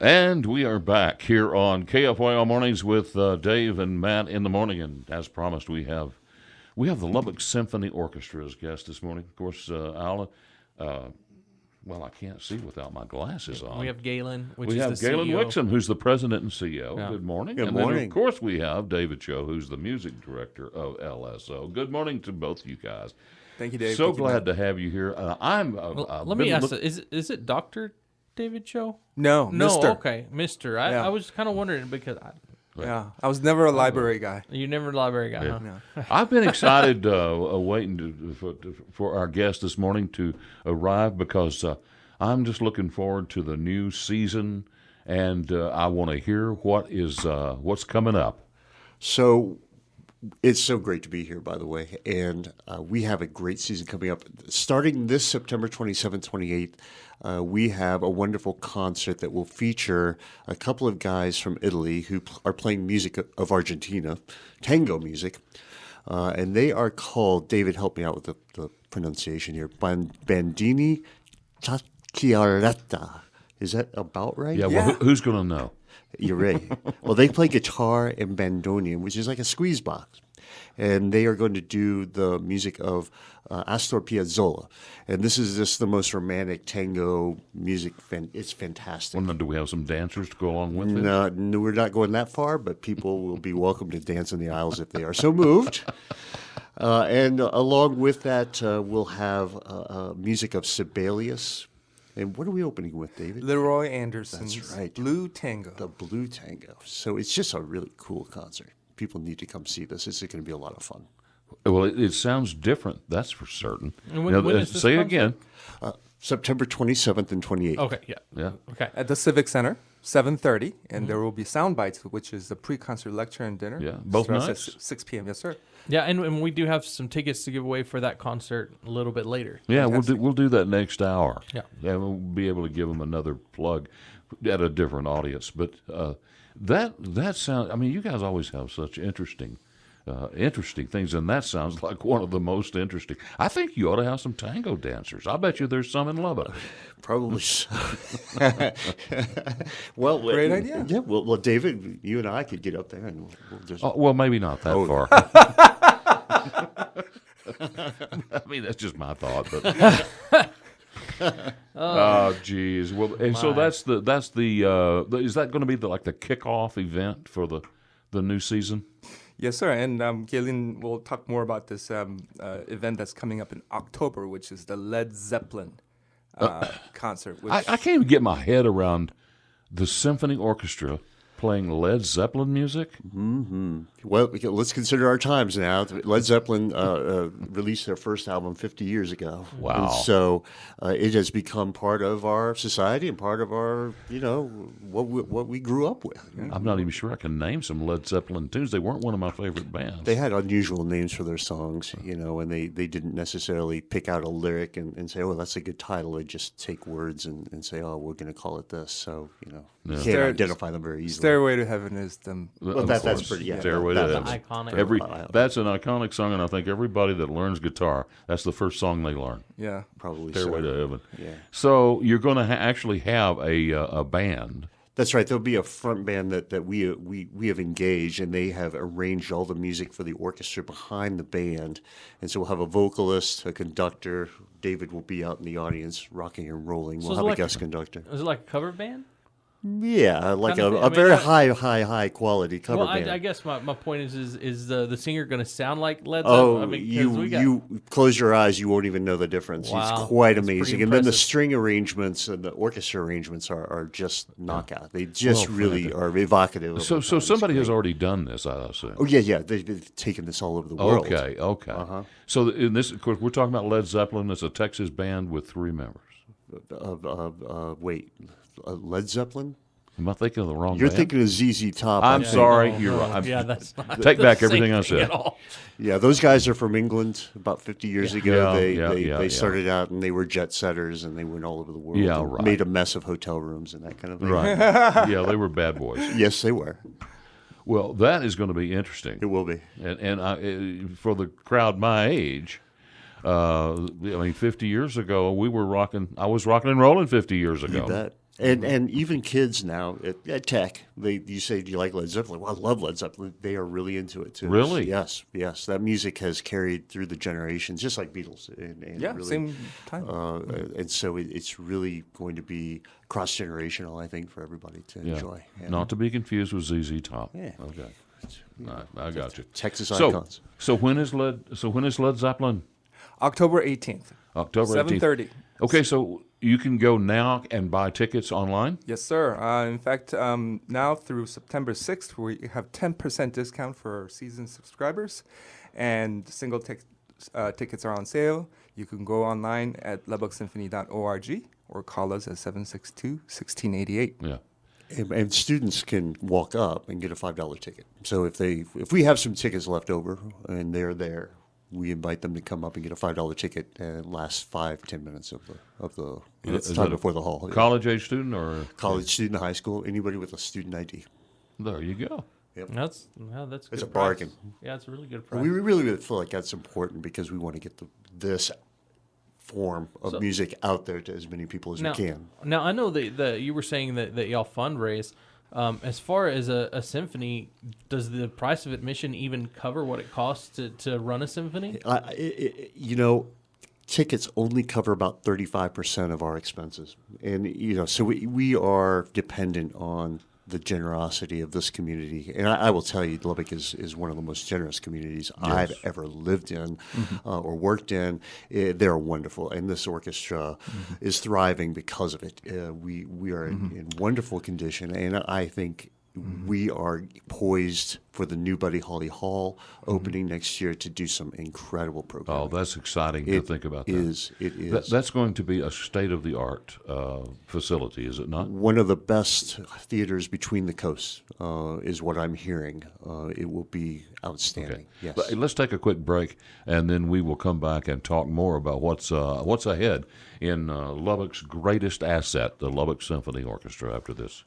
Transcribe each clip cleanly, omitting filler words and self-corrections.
And we are back here on KFYO Mornings with Dave and Matt in the morning. And as promised, we have the Lubbock Symphony Orchestra as guest this morning. Of course, Alan. Well, I can't see without my glasses on. We have Galen, which we is have the Galen CEO. Wixson, who's the president and CEO. Yeah. Good morning. Good and morning. Then, of course, we have David Cho, who's the music director of LSO. Good morning to both of you guys. Thank you, Dave. So Thank you, glad Matt. to have you here. I'm. Let me ask, is it Dr. David Cho? No, Mister. Okay, Mister. Yeah. I was kind of wondering because Yeah, I was never a library guy. you never library guy, huh? No. I've been excited waiting for our guest this morning to arrive because I'm just looking forward to the new season, and I want to hear what's coming up. So it's so great to be here, by the way. And we have a great season coming up. Starting this September 27th, 28th, we have a wonderful concert that will feature a couple of guys from Italy who are playing music of Argentina, tango music. And they are called, David, help me out with the pronunciation here, Bandini Chiaretta. Is that about right? Yeah, well, who's going to know? You're right. Well, they play guitar and bandoneon, which is like a squeeze box. And they are going to do the music of Astor Piazzolla. And this is just the most romantic tango music. It's fantastic. Well, then, do we have some dancers to go along with it? No, we're not going that far, but people will be welcome to dance in the aisles if they are so moved. And along with that, we'll have music of Sibelius. And what are we opening with, David? Leroy Anderson's That's right. Blue Tango. The Blue Tango. So it's just a really cool concert. People need to come see this. It's going to be a lot of fun. Well, it sounds different, that's for certain. And when Now, is this say concert? again. September 27th and 28th. Okay, yeah. Yeah. Okay. At the Civic Center, 7:30, and there will be sound bites, which is the pre-concert lecture and dinner. Yeah, both Starts nights? at 6 p.m. Yes, sir. Yeah, and we do have some tickets to give away for that concert a little bit later. Yeah, Fantastic. we'll do that next hour. Yeah. We'll be able to give them another plug at a different audience. But that sounds. I mean, you guys always have such interesting things, and that sounds like one of the most interesting. I think you ought to have some tango dancers. I bet you there's some in Lubbock. Probably so. Well, Great idea. Yeah, well, David, you and I could get up there and we'll just. Oh, well, maybe not that far. I mean, that's just my thought, but. Oh, geez. Well, and so that's the is that going to be the kickoff event for the new season? Yes, sir. And Galen will talk more about this event that's coming up in October, which is the Led Zeppelin concert. Which, I can't even get my head around the symphony orchestra playing Led Zeppelin music. Well, let's consider our times now. Led Zeppelin released their first album 50 years ago. Wow. And so it has become part of our society and part of our, what we grew up with. I'm not even sure I can name some Led Zeppelin tunes. They weren't one of my favorite bands. They had unusual names for their songs, and they didn't necessarily pick out a lyric and say, oh, that's a good title. They just take words and say, oh, we're going to call it this. So, you can't identify them very easily. Stairway to Heaven is them. Well, that's pretty, yeah. Stairway to That's Heaven. Iconic. That's an iconic song, and I think everybody that learns guitar, that's the first song they learn. Yeah. Probably Stairway so. to Heaven. Yeah. So you're going to actually have a band. That's right. There'll be a front band that we have engaged, and they have arranged all the music for the orchestra behind the band. And so we'll have a vocalist, a conductor. David will be out in the audience rocking and rolling. So We'll is have it a like- guest conductor. Is it like a cover band? Yeah, like Kind of thing. a I mean, very that- high quality cover Well, band. I guess my point is the singer going to sound like Led Zeppelin? Oh, I mean, 'cause we got, you close your eyes, you won't even know the difference. Wow, It's quite that's pretty amazing. And then the impressive. string arrangements and the orchestra arrangements are just knockout. They just Well, really are evocative. So of the somebody times. has already done this, I assume. Oh yeah. They've taken this all over the world. Okay. So in this, of course, we're talking about Led Zeppelin. It's a Texas band with 3 members. Wait, Led Zeppelin? Am I thinking of the wrong You're band? thinking of ZZ Top. I I'm think. sorry. No, You're no, right. yeah, that's not Take the back same everything I thing said. at all. Yeah, those guys are from England. About 50 years ago, Yeah, they yeah. started out and they were jet setters and they went all over the world. Yeah, and right. Made a mess of hotel rooms and that kind of thing. Right. Yeah, they were bad boys. Yes, they were. Well, that is going to be interesting. It will be. And for the crowd my age, I mean, 50 years ago, we were rocking. I was rocking and rolling 50 years ago. You bet. And even kids now at Tech, you say, do you like Led Zeppelin? Well, I love Led Zeppelin. They are really into it too. Really? Yes. That music has carried through the generations, just like Beatles. And Yeah, really, same time. and so it's really going to be cross generational, I think, for everybody to enjoy. Yeah. Not to be confused with ZZ Top. Yeah. Okay. I got you. Texas icons. So when is Led Zeppelin? October 18th. October 18th. 7:30. Okay, so you can go now and buy tickets online? Yes, sir. In fact, now through September 6th, we have 10% discount for season subscribers, and single tickets are on sale. You can go online at lubbocksymphony.org or call us at 762-1688. Yeah. And students can walk up and get a $5 ticket. So if we have some tickets left over and they're there, we invite them to come up and get a $5 ticket and last 5-10 minutes of the time before the hall. College age student or College student, high school, anybody with a student ID. There you go. That's good. It's a price. bargain. Yeah, it's a really good price. We really feel like that's important because we want to get this form of music out there to as many people as we can. Now, I know that you were saying that y'all fundraise. As far as a symphony, does the price of admission even cover what it costs to run a symphony? Tickets only cover about 35% of our expenses. And, so we are dependent on the generosity of this community. And I will tell you, Lubbock is one of the most generous communities I've ever lived in or worked in. They're wonderful. And this orchestra is thriving because of it. We are in wonderful condition. And I think we are poised for the new Buddy Holly Hall opening next year to do some incredible programming. Oh, that's exciting to think about that. It is. That's going to be a state-of-the-art facility, is it not? One of the best theaters between the coasts is what I'm hearing. It will be outstanding. Okay. Yes. Let's take a quick break, and then we will come back and talk more about what's ahead in Lubbock's greatest asset, the Lubbock Symphony Orchestra, after this.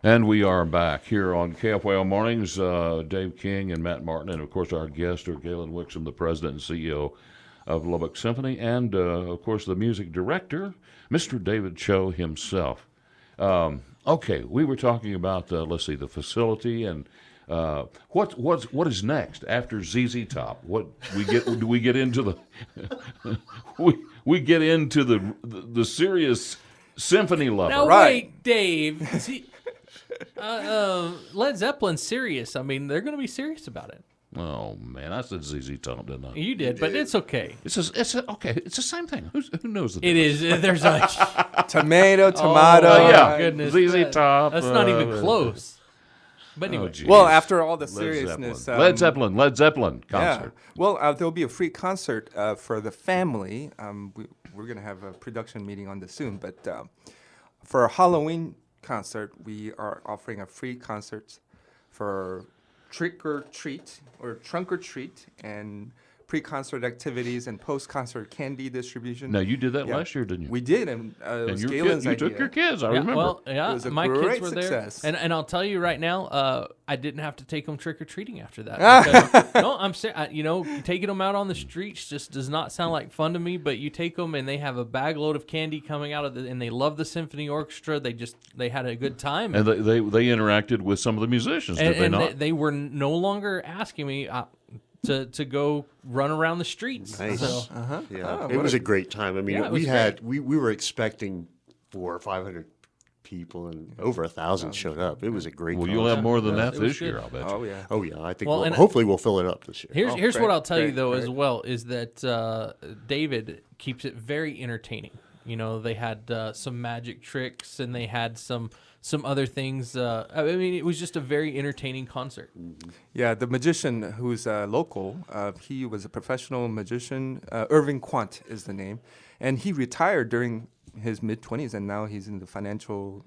And we are back here on KFYO Mornings. Dave King and Matt Martin, and of course our guest are Galen Wixson, the president and CEO of Lubbock Symphony, and of course the music director, Mr. David Cho himself. Okay, we were talking about the facility and what is next after ZZ Top? What do we get into the we get into the serious symphony level? Now Right. wait, Dave. See, Led Zeppelin's serious. I mean, they're going to be serious about it. Oh man, I said ZZ Top, didn't I? You did, but it's okay. Okay. It's the same thing. Who knows the It difference? is. There's a Tomato. Oh, yeah. goodness. ZZ Top. That's not even close. But anyway, geez. Well, after all the Led seriousness, Zeppelin. Led Zeppelin concert. Yeah. Well, there'll be a free concert for the family. We're going to have a production meeting on this soon. But for a Halloween concert, we are offering a free concert for trick or treat or trunk or treat and pre-concert activities and post-concert candy distribution. Now, you did that Yeah. last year, didn't you? We did, and it and was your Galen's you idea. took your kids, I yeah, remember. well, yeah, It was a my great kids were success. there, and I'll tell you right now, I didn't have to take them trick or treating after that. Because, no, I'm serious. Taking them out on the streets just does not sound like fun to me. But you take them, and they have a bag load of candy coming out of and they love the symphony orchestra. They had a good time, and they interacted with some of the musicians, did they not? They were no longer asking me to go run around the streets. Nice. So, Yeah, Oh, it what was a- a great time. I mean, Yeah, it was we were expecting 400 or 500 people, and over 1,000 showed up. It was a great. Well, you'll concert. have more than that it was this year, good. I'll bet you. Oh yeah. Oh yeah, I think Well, and- hopefully we'll fill it up this year. Here's great, what I'll tell you great, though as great. well is that David keeps it very entertaining. They had some magic tricks and they had some other things. I mean, it was just a very entertaining concert. Yeah, the magician who's local, he was a professional magician. Irving Quant is the name. And he retired during his mid-20s, and now he's in the financial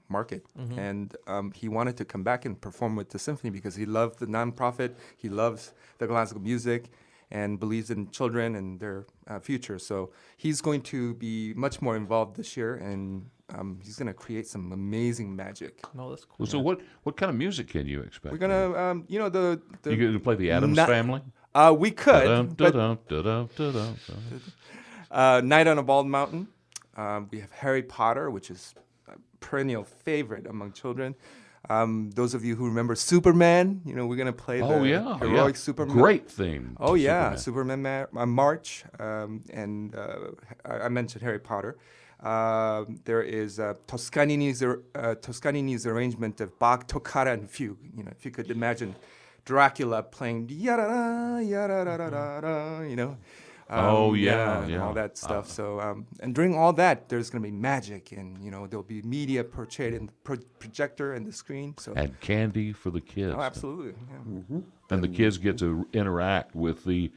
market. And he wanted to come back and perform with the symphony because he loved the nonprofit, he loves the classical music, and believes in children and their future. So he's going to be much more involved this year, and he's going to create some amazing magic. No, that's cool. Well, so what kind of music can you expect? We're gonna, you going to play the Addams Not- Family? we could, but Da-dum, da-dum, da-dum, da-dum. Night on a Bald Mountain, We have Harry Potter, which is a perennial favorite among children. Those of you who remember Superman, we're going to play the heroic Superman. Great theme. Oh, yeah, Superman March. I mentioned Harry Potter. There is Toscanini's arrangement of Bach, Toccata, and Fugue. If you could imagine Dracula playing yada yada, and all that stuff. And during all that, there's going to be magic, and there'll be media portrayed in the projector and the screen. And candy for the kids. Oh, absolutely. Yeah. Mm-hmm. And the kids get to interact with the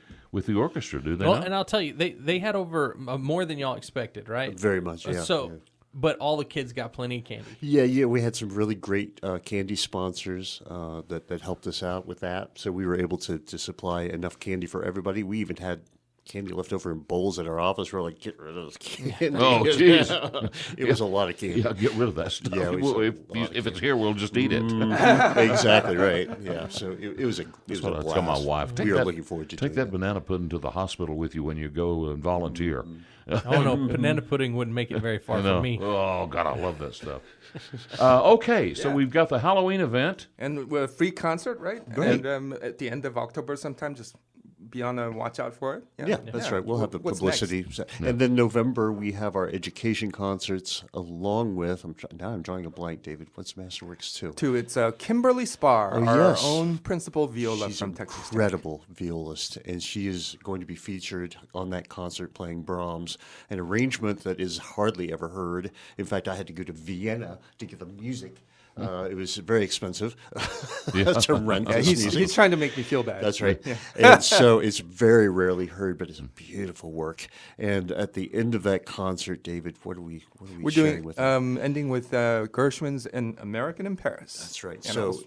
orchestra, do they? Well, not? and I'll tell you, they had over more than y'all expected, right? Very much, yeah. But all the kids got plenty of candy. Yeah, we had some really great candy sponsors that helped us out with that. So we were able to supply enough candy for everybody. We even had candy left over in bowls at our office. We're like, get rid of this candy. Oh, jeez. It was a lot of candy. Yeah, get rid of that stuff. Yeah, if it's here, we'll just eat it. Exactly right. Yeah, so it was a blast. I tell my wife. We are looking forward to take that banana pudding to the hospital with you when you go and volunteer. Oh, no, banana pudding wouldn't make it very far from me. Oh, God, I love that stuff. Okay, so we've got the Halloween event. And a free concert, right? Right. And at the end of October sometime, just be on a watch out for it. Yeah, that's right. We'll have the What's publicity. And then November, we have our education concerts along with, now I'm drawing a blank, David. What's Masterworks 2? It's Kimberly Spar, Oh, our yes. own principal viola She's from an Texas Tech. incredible violist, and she is going to be featured on that concert playing Brahms, an arrangement that is hardly ever heard. In fact, I had to go to Vienna to get the music. It was very expensive to rent this music. He's trying to make me feel bad. That's right. Yeah. And so it's very rarely heard, but it's a beautiful work. And at the end of that concert, David, what are we We're sharing doing with them? ending with Gershwin's An American in Paris. That's right. And So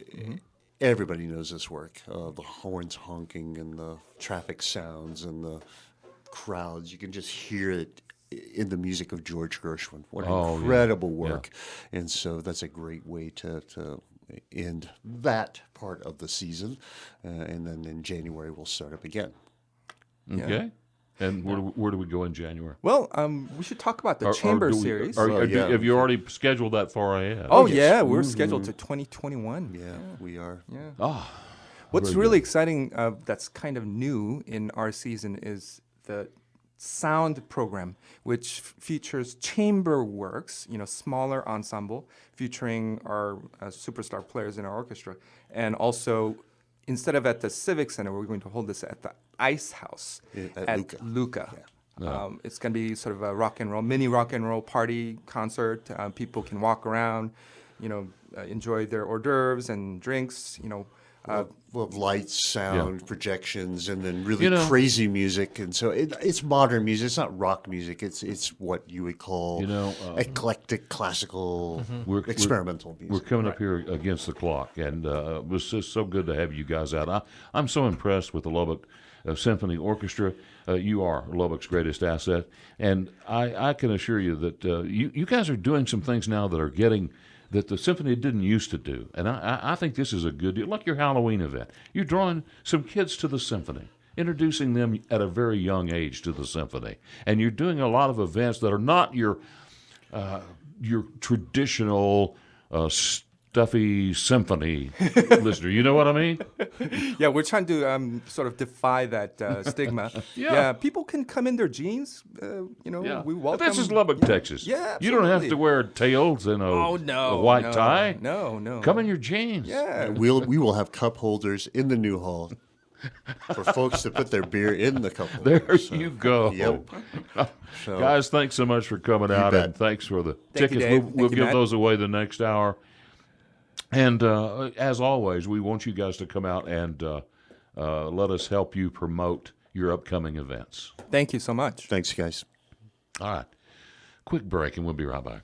everybody knows this work. The horns honking and the traffic sounds and the crowds. You can just hear it in the music of George Gershwin. What incredible work. Yeah. And so that's a great way to end that part of the season. And then in January, we'll start up again. Okay. And where do we go in January? Well, we should talk about the Chamber Series. Have you already scheduled that far ahead? Oh, yeah. We're scheduled to 2021. Yeah, we are. Yeah. What's really exciting that's kind of new in our season is the sound program, which features chamber works, smaller ensemble featuring our superstar players in our orchestra. And also, instead of at the Civic Center, we're going to hold this at the Ice House at Lucca. Yeah. It's going to be sort of a mini rock and roll party concert. People can walk around, enjoy their hors d'oeuvres and drinks, Well, lights, sound, projections, and then really crazy music. And so it's modern music. It's not rock music. It's what you would call eclectic, classical, experimental music. We're coming up here against the clock, and it was just so good to have you guys out. I'm so impressed with the Lubbock Symphony Orchestra. You are Lubbock's greatest asset, and I can assure you that you guys are doing some things now that are getting that the symphony didn't used to do. And I think this is a good deal, like your Halloween event. You're drawing some kids to the symphony, introducing them at a very young age to the symphony. And you're doing a lot of events that are not your traditional stuffy symphony listener. You know what I mean? Yeah, we're trying to sort of defy that stigma. Yeah, people can come in their jeans. We welcome. But this is Lubbock, Texas. Yeah, absolutely. You don't have to wear tails and a white tie. No. Come in your jeans. Yeah. We will have cup holders in the new hall for folks to put their beer in the cup holders. There you go. Yep. So, guys, thanks so much for coming out, and thanks for the tickets. We'll give those away the next hour. And as always, we want you guys to come out and let us help you promote your upcoming events. Thank you so much. Thanks, guys. All right. Quick break, and we'll be right back.